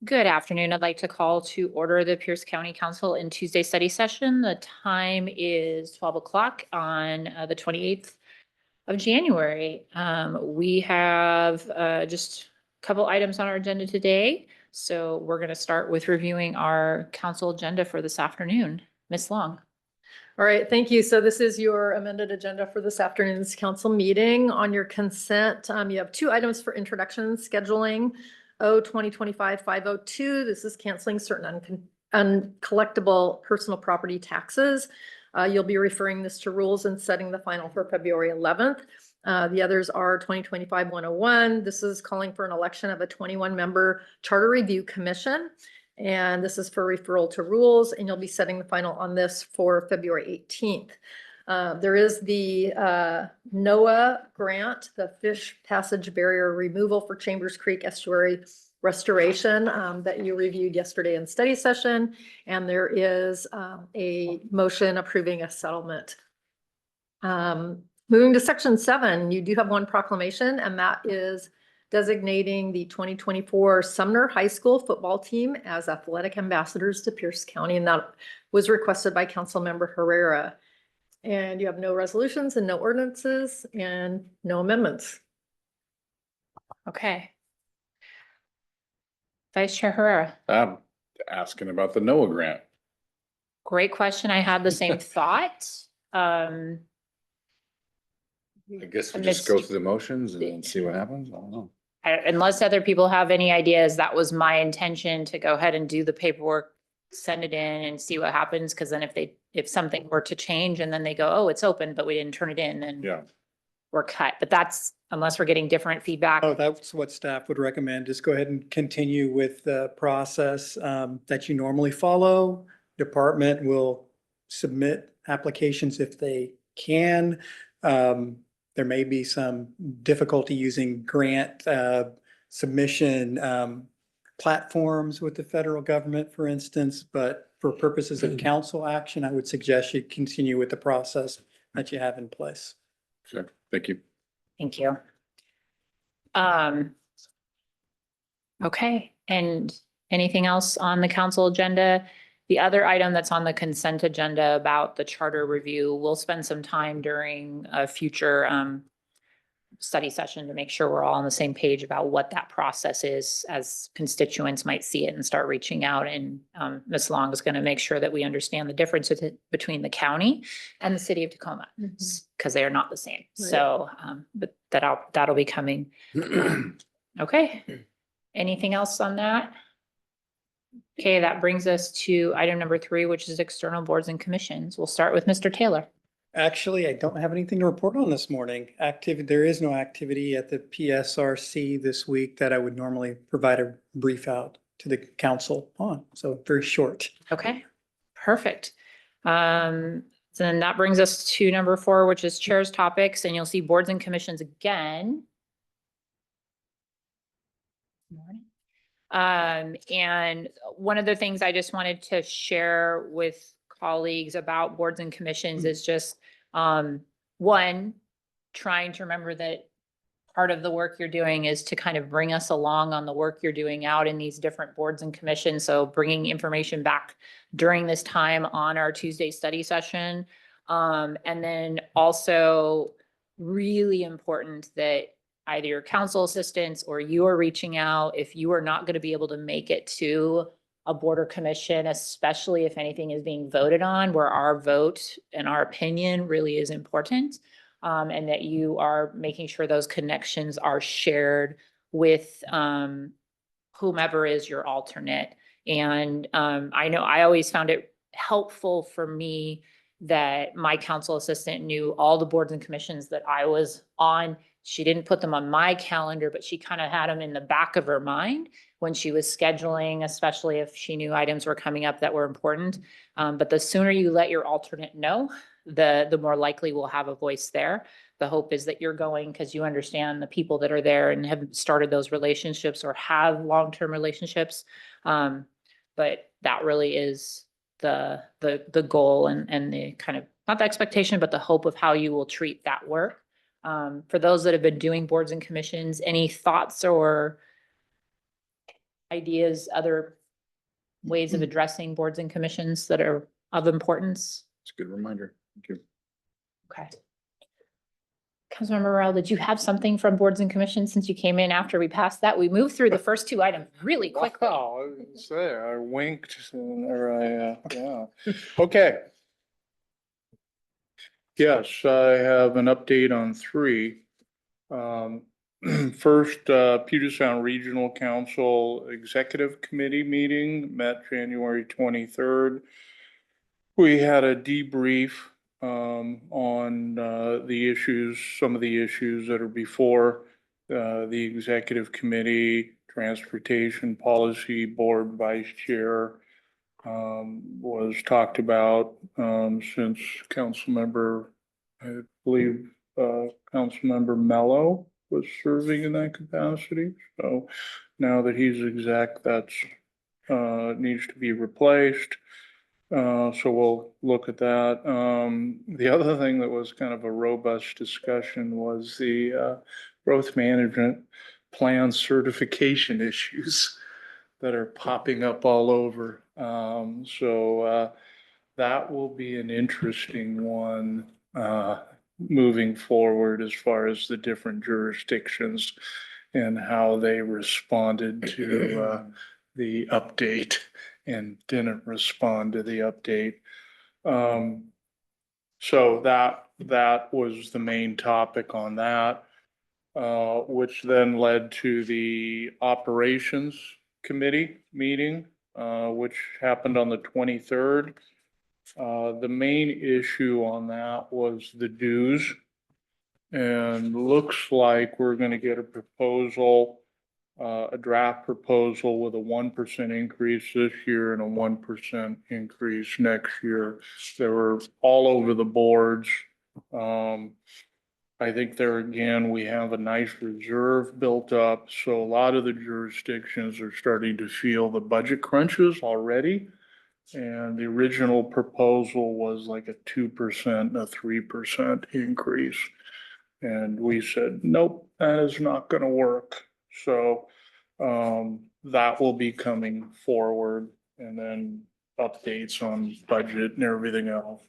Good afternoon. I'd like to call to order the Pierce County Council in Tuesday study session. The time is 12 o'clock on the 28th of January. We have just a couple items on our agenda today. So we're going to start with reviewing our council agenda for this afternoon. Ms. Long. All right, thank you. So this is your amended agenda for this afternoon's council meeting. On your consent, you have two items for introduction scheduling. 2025-502. This is canceling certain uncollectible personal property taxes. You'll be referring this to rules and setting the final for February 11th. The others are 2025-101. This is calling for an election of a 21-member charter review commission. And this is for referral to rules, and you'll be setting the final on this for February 18th. There is the NOAA grant, the Fish Passage Barrier Removal for Chambers Creek Estuary Restoration that you reviewed yesterday in study session. And there is a motion approving a settlement. Moving to section 7, you do have one proclamation, and that is designating the 2024 Sumner High School football team as athletic ambassadors to Pierce County. And that was requested by Councilmember Herrera. And you have no resolutions and no ordinances and no amendments. Okay. Vice Chair Herrera. Asking about the NOAA grant. Great question. I had the same thought. I guess we just go through the motions and see what happens. I don't know. Unless other people have any ideas, that was my intention to go ahead and do the paperwork, send it in and see what happens. Cause then if something were to change and then they go, oh, it's open, but we didn't turn it in, then Yeah. we're cut. But that's, unless we're getting different feedback. Oh, that's what staff would recommend. Just go ahead and continue with the process that you normally follow. Department will submit applications if they can. There may be some difficulty using grant submission platforms with the federal government, for instance, but for purposes of council action, I would suggest you continue with the process that you have in place. Sure. Thank you. Thank you. Okay, and anything else on the council agenda? The other item that's on the consent agenda about the charter review, we'll spend some time during a future study session to make sure we're all on the same page about what that process is as constituents might see it and start reaching out. And Ms. Long is going to make sure that we understand the difference between the county and the city of Tacoma, because they are not the same. Right. So, but that'll be coming. Okay. Anything else on that? Okay, that brings us to item number 3, which is external boards and commissions. We'll start with Mr. Taylor. Actually, I don't have anything to report on this morning. There is no activity at the PSRC this week that I would normally provide a brief out to the council on. So very short. Okay, perfect. So then that brings us to number 4, which is chair's topics, and you'll see boards and commissions again. And one of the things I just wanted to share with colleagues about boards and commissions is just, one, trying to remember that part of the work you're doing is to kind of bring us along on the work you're doing out in these different boards and commissions. So bringing information back during this time on our Tuesday study session. And then also really important that either your council assistants or you are reaching out if you are not going to be able to make it to a board or commission, especially if anything is being voted on, where our vote and our opinion really is important, and that you are making sure those connections are shared with whomever is your alternate. And I know I always found it helpful for me that my council assistant knew all the boards and commissions that I was on. She didn't put them on my calendar, but she kind of had them in the back of her mind when she was scheduling, especially if she knew items were coming up that were important. But the sooner you let your alternate know, the more likely we'll have a voice there. The hope is that you're going because you understand the people that are there and have started those relationships or have long-term relationships. But that really is the goal and the kind of, not the expectation, but the hope of how you will treat that work. For those that have been doing boards and commissions, any thoughts or ideas, other ways of addressing boards and commissions that are of importance? It's a good reminder. Thank you. Okay. Councilmember Morel, did you have something from boards and commissions since you came in after we passed that? We moved through the first two items really quickly. Wow, I was gonna say, I winked or yeah. Okay. Yes, I have an update on three. First, Puget Sound Regional Council Executive Committee meeting met January 23rd. We had a debrief on the issues, some of the issues that are before the executive committee, transportation policy board vice chair was talked about since Councilmember, I believe, Councilmember Mello was serving in that capacity. So now that he's exec, that's needs to be replaced. So we'll look at that. The other thing that was kind of a robust discussion was the growth management plan certification issues that are popping up all over. That will be an interesting one moving forward as far as the different jurisdictions and how they responded to the update and didn't respond to the update. So that was the main topic on that, which then led to the operations committee meeting, which happened on the 23rd. The main issue on that was the dues. And looks like we're gonna get a proposal, a draft proposal with a 1% increase this year and a 1% increase next year. They were all over the boards. I think there again, we have a nice reserve built up, so a lot of the jurisdictions are starting to feel the budget crunches already. And the original proposal was like a 2% and a 3% increase. And we said, nope, that is not gonna work. So that will be coming forward, and then updates on budget and everything else.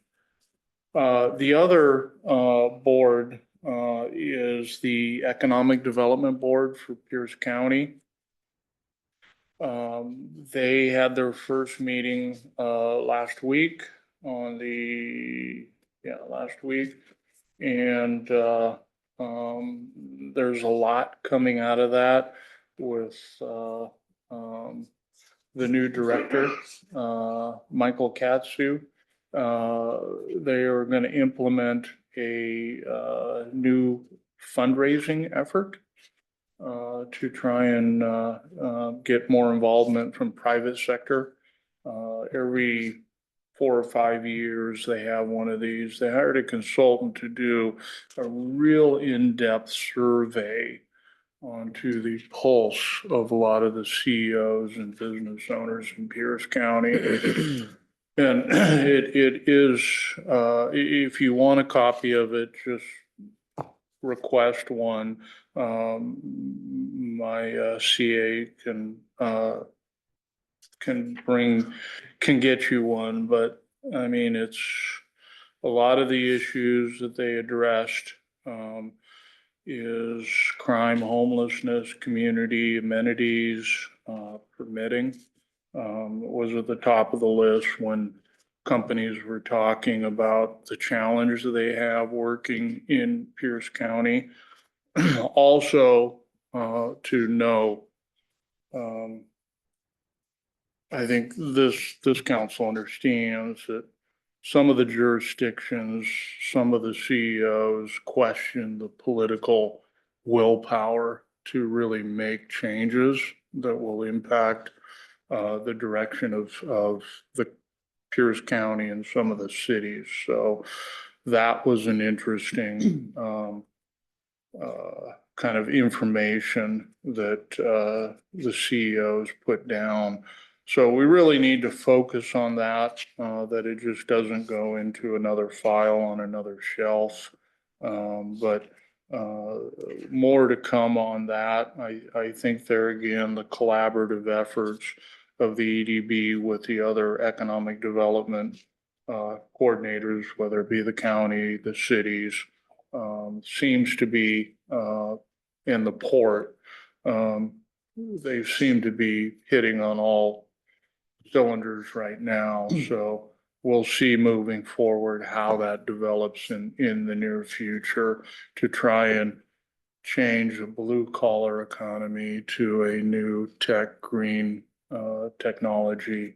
The other board is the Economic Development Board for Pierce County. They had their first meeting last week last week. And there's a lot coming out of that with the new director, Michael Katsu. They are going to implement a new fundraising effort to try and get more involvement from private sector. Every 4 or 5 years, they have one of these. They hired a consultant to do a real in-depth survey onto the pulse of a lot of the CEOs and business owners in Pierce County. And it is, if you want a copy of it, just request one. My CA can get you one, but I mean, it's a lot of the issues that they addressed is crime, homelessness, community amenities, permitting was at the top of the list when companies were talking about the challenge that they have working in Pierce County. Also, to know, I think this council understands that some of the jurisdictions, some of the CEOs question the political willpower to really make changes that will impact the direction of the Pierce County and some of the cities. So that was an interesting kind of information that the CEOs put down. So we really need to focus on that, that it just doesn't go into another file on another shelf. But more to come on that. I think there again, the collaborative efforts of the EDB with the other economic development coordinators, whether it be the county, the cities, seems to be in the port. They seem to be hitting on all cylinders right now, so we'll see moving forward how that develops in the near future to try and change a blue collar economy to a new tech, green technology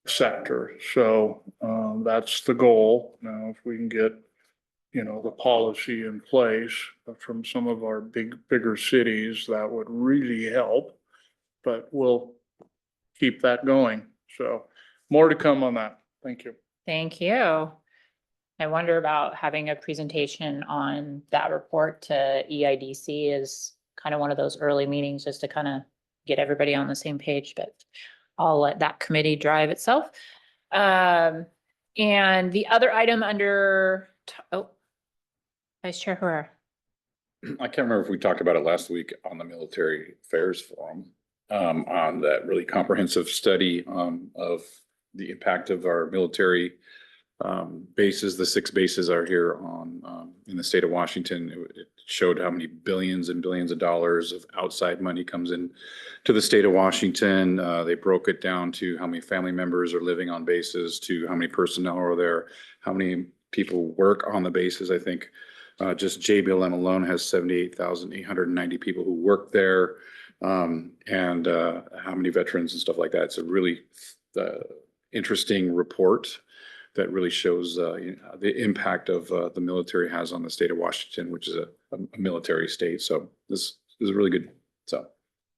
sector. So that's the goal. Now, if we can get, the policy in place from some of our bigger cities, that would really help. But we'll keep that going. So more to come on that. Thank you. Thank you. I wonder about having a presentation on that report to EIDC is kind of one of those early meetings just to kind of get everybody on the same page, but I'll let that committee drive itself. And the other item under, Vice Chair Herrera. I can't remember if we talked about it last week on the Military Affairs Forum, on that really comprehensive study, of the impact of our military bases. The 6 bases are here in the state of Washington. It showed how many billions and billions of dollars of outside money comes in to the state of Washington. They broke it down to how many family members are living on bases, to how many personnel are there, how many people work on the bases. I think just JBLM alone has 78,890 people who work there, and how many veterans and stuff like that. It's a really interesting report that really shows the impact of the military has on the state of Washington, which is a military state. So this is really good. So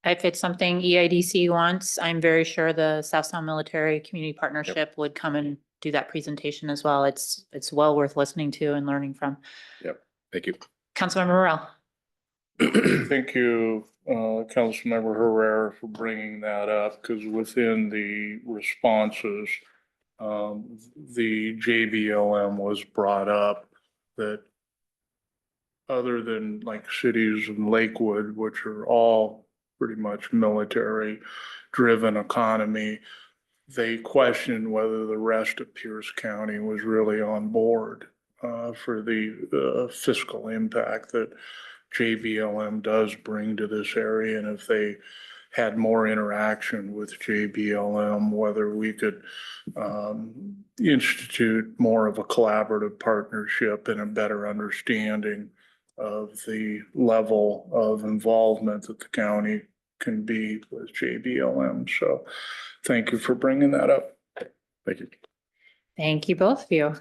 If it's something EIDC wants, I'm very sure the South Sound Military Community Partnership would come and do that presentation as well. It's well worth listening to and learning from. yep, thank you. Councilmember Morrell. Thank you, Councilmember Herrera, for bringing that up, because within the responses, the JBLM was brought up that other than like cities in Lakewood, which are all pretty much military-driven economy, they questioned whether the rest of Pierce County was really on board for the fiscal impact that JBLM does bring to this area. And if they had more interaction with JBLM, whether we could institute more of a collaborative partnership and a better understanding of the level of involvement that the county can be with JBLM. So thank you for bringing that up. Thank you. Thank you, both of you.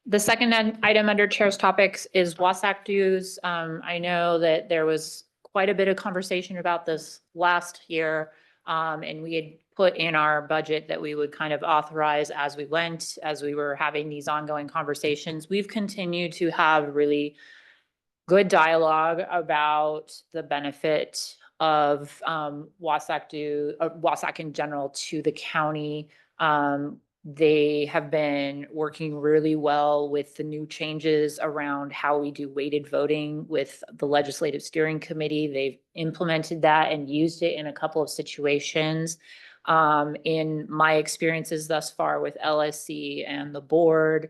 The second item under Chair's Topics is WASAC dues. I know that there was quite a bit of conversation about this last year. And we had put in our budget that we would kind of authorize as we went, as we were having these ongoing conversations. We've continued to have really good dialogue about the benefit of WASAC in general to the county. They have been working really well with the new changes around how we do weighted voting with the Legislative Steering Committee. They've implemented that and used it in a couple of situations. In my experiences thus far with LSC and the board,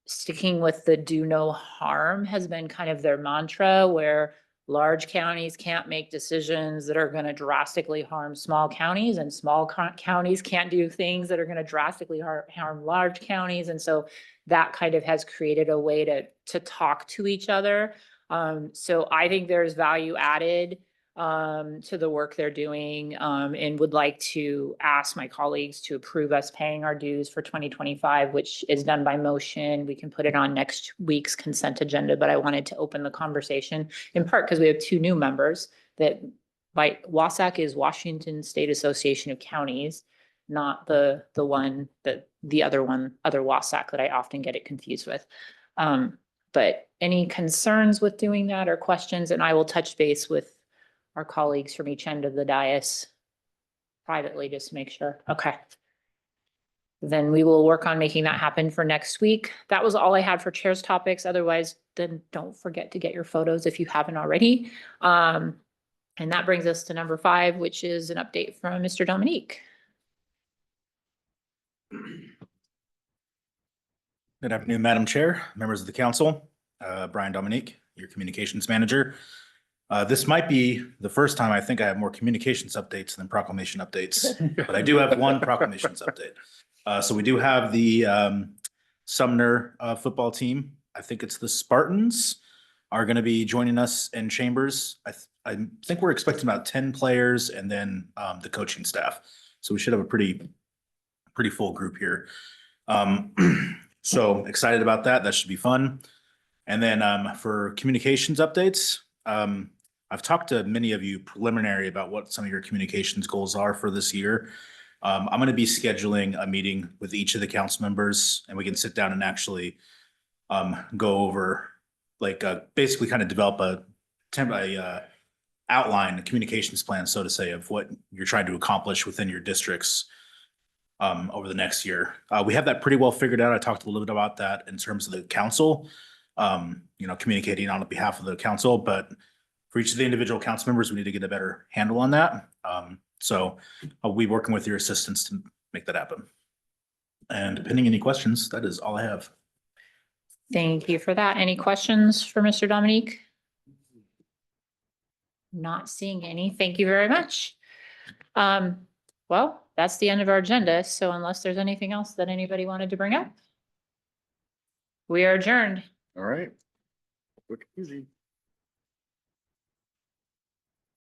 sticking with the do no harm has been kind of their mantra, where large counties can't make decisions that are going to drastically harm small counties, and small counties can't do things that are going to drastically harm large counties. And so that kind of has created a way to talk to each other. So I think there's value added to the work they're doing, and would like to ask my colleagues to approve us paying our dues for 2025, which is done by motion. We can put it on next week's consent agenda, but I wanted to open the conversation in part because we have 2 new members. That by WASAC is Washington State Association of Counties, not the one that the other WASAC that I often get it confused with. But any concerns with doing that or questions, and I will touch base with our colleagues from each end of the dais privately just to make sure. Okay. then we will work on making that happen for next week. That was all I had for chairs topics. Otherwise, then don't forget to get your photos if you haven't already. And that brings us to number 5, which is an update from Mr. Dominique. Good afternoon, Madam Chair, members of the council. Brian Dominique, your communications manager. This might be the first time I think I have more communications updates than proclamation updates, but I do have one proclamations update. So we do have the Sumner football team. I think it's the Spartans are going to be joining us in Chambers. I think we're expecting about 10 players and then the coaching staff. So we should have a pretty full group here. So excited about that. That should be fun. And then for communications updates, I've talked to many of you preliminary about what some of your communications goals are for this year. I'm going to be scheduling a meeting with each of the council members, and we can sit down and actually go over, like, basically kind of develop a outline, a communications plan, so to say, of what you're trying to accomplish within your districts over the next year. We have that pretty well figured out. I talked a little bit about that in terms of the council, communicating on behalf of the council, but for each of the individual council members, we need to get a better handle on that. So I'll be working with your assistants to make that happen. And pending any questions, that is all I have. Thank you for that. Any questions for Mr. Dominique? Not seeing any. Thank you very much. Well, that's the end of our agenda. So unless there's anything else that anybody wanted to bring up, we are adjourned. All right. Quick, easy.